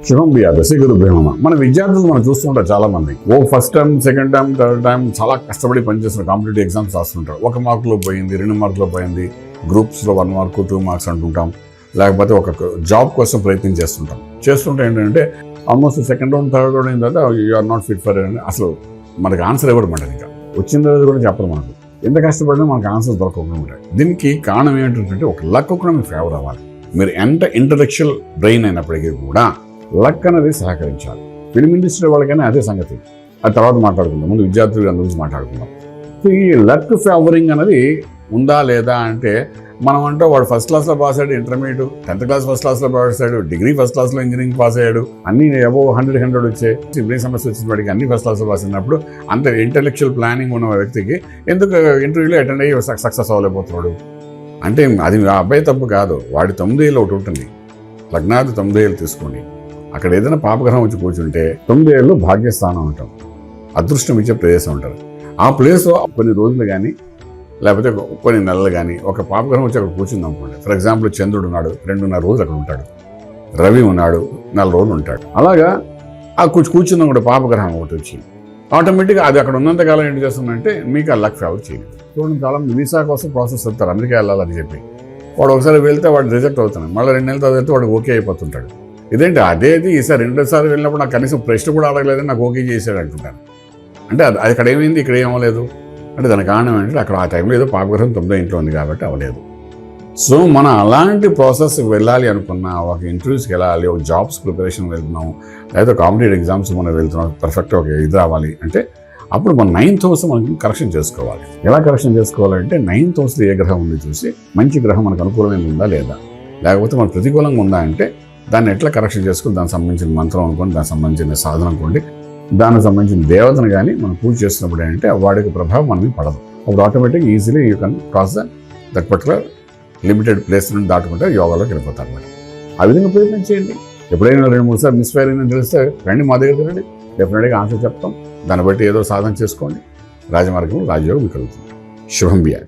శుభం బియాదు శ్రీ గురుభ్యో నమః. మన విద్యార్థులు మనం చూస్తుంటారు చాలా మంది first time, second time, third time చాలా కష్టపడి పనిచేస్తున్న కాంపిటేటివ్ ఎగ్జామ్స్ రాస్తుంటారు. 1 మార్కులో పోయింది, 2 మార్కులో పోయింది, గ్రూప్స్లో 1 మార్కు 2 మార్క్స్ అంటుంటాం, లేకపోతే ఒక జాబ్ కోసం ప్రయత్నం చేస్తుంటే ఏంటంటే almost second round, third round అయిన తర్వాత యూఆర్ నాట్ ఫిట్ ఫర్ అని అసలు మనకి ఆన్సర్ ఇవ్వడం ఇంకా వచ్చిన రోజు కూడా చెప్పరు. మనకు ఎంత కష్టపడినా మనకు ఆన్సర్స్ దొరకకుండా ఉంటాయి. దీనికి కారణం ఏంటంటే ఒక లక్ కూడా మీకు ఫేవర్ అవ్వాలి. మీరు ఎంత ఇంటలెక్చువల్ బ్రెయిన్ అయినప్పటికీ కూడా లక్ అనేది సహకరించాలి. ఫిల్మ్ ఇండస్ట్రీ వాళ్ళకైనా అదే సంగతి. అది తర్వాత మాట్లాడుకుందాం, ముందు విద్యార్థులు అందరి గురించి మాట్లాడుకుందాం. సో ఈ లక్ ఫేవరింగ్ అనేది ఉందా లేదా అంటే, మనం అంటే వాడు ఫస్ట్ క్లాస్లో పాస్ అయ్యాడు, ఇంటర్మీడియట్ 10th క్లాస్ ఫస్ట్ క్లాస్లో పాస్ అయ్యాడు, డిగ్రీ ఫస్ట్ క్లాస్లో ఇంజనీరింగ్ పాస్ అయ్యాడు, అన్ని అబోవ్ 100 వచ్చాయి, బ్రెయిన్ సమస్య వచ్చిన వాడికి అన్ని ఫస్ట్ క్లాస్లో పాస్ అయినప్పుడు అంత ఇంటెలెక్చువల్ ప్లానింగ్ ఉన్న వ్యక్తికి ఎందుకు ఇంటర్వ్యూలో అటెండ్ అయ్యి సక్సెస్ అవ్వలేకపోతున్నాడు అంటే అది ఆ అబ్బాయి తప్పు కాదు. వాడి 9 ఏళ్ళు ఒకటి ఉంటుంది, లగ్నాది 9 ఏళ్ళు తీసుకోండి. అక్కడ ఏదైనా పాపగ్రహం వచ్చి కూర్చుంటే 9 ఏళ్ళు భాగ్యస్థానం ఉంటాం, అదృష్టం ఇచ్చే ప్రదేశం ఉంటారు. ఆ ప్లేస్లో కొన్ని రోజులు కానీ లేకపోతే కొన్ని నెలలు కానీ ఒక పాపగ్రహం వచ్చి అక్కడ కూర్చుంది అనుకోండి. ఫర్ ఎగ్జాంపుల్ చంద్రుడు ఉన్నాడు, 2.5 రోజులు అక్కడ ఉంటాడు. రవి ఉన్నాడు, 4 రోజులు ఉంటాడు. అలాగా ఆ కూర్చుందాం కూడా పాపగ్రహం ఒకటి వచ్చి ఆటోమేటిక్గా అది అక్కడ ఉన్నంతకాలం ఏంటి చేస్తుందంటే మీకు ఆ లక్ ఫేవర్ చేయదు. చూడండి, చాలా వీసా కోసం ప్రాసెస్ అవుతారు, అమెరికా వెళ్ళాలని చెప్పి. వాడు ఒకసారి వెళ్తే వాడు రిజెక్ట్ అవుతున్నాడు, మళ్ళీ 2 నెలల తర్వాత వెళ్తే వాడు ఓకే అయిపోతుంటాడు. ఇదేంటి అదేది ఈసారి 2 సార్లు వెళ్ళినప్పుడు నాకు కనీసం ప్రశ్న కూడా అడగలేదని నాకు ఓకే చేశాడు అంటుంటాను. అంటే అది అక్కడ ఏమైంది, ఇక్కడ ఏమవలేదు అంటే దాని కారణం ఏంటంటే అక్కడ ఆ టైంలో ఏదో పాపగ్రహం 9వ ఇంట్లో ఉంది కాబట్టి అవ్వలేదు. సో మనం అలాంటి ప్రాసెస్ వెళ్ళాలి అనుకున్నా, ఒక ఇంటర్వ్యూస్కి వెళ్ళాలి, ఒక జాబ్స్ ప్రిపరేషన్ వెళ్తున్నాం, లేదా కాంపిటేటివ్ ఎగ్జామ్స్ మనం వెళ్తున్నాం, పర్ఫెక్ట్గా ఒక ఇది రావాలి అంటే అప్పుడు మన 9th హౌస్ మనం కరెక్షన్ చేసుకోవాలి. ఎలా కరెక్షన్ చేసుకోవాలంటే 9th హౌస్లో ఏ గ్రహం ఉంది చూసి, మంచి గ్రహం మనకు అనుకూలమైన ఉందా లేదా, లేకపోతే మన ప్రతికూలంగా ఉందా అంటే దాన్ని ఎట్లా కరెక్షన్ చేసుకుని దానికి సంబంధించిన మంత్రం అనుకోండి, దానికి సంబంధించిన సాధన అనుకోండి, దానికి సంబంధించిన దేవతను కానీ మనం పూజ చేస్తున్నప్పుడు ఏంటంటే వాడికి ప్రభావం మనకి పడదు. అప్పుడు ఆటోమేటిక్గా easily you can cross that particular limited place నుండి దాటుకుంటే యోగాలోకి వెళ్ళిపోతారు. మరి ఆ విధంగా ప్రయత్నం చేయండి. ఎప్పుడైనా 2-3 సార్లు మిస్ఫైర్ అయిందని తెలిస్తే రండి మా దగ్గర రండి, డెఫినెట్గా ఆన్సర్ చెప్తాం. దాన్ని బట్టి ఏదో సాధన చేసుకోండి, రాజమార్గం రాజయోగం మీకు కలుగుతుంది. శుభం బియాదు.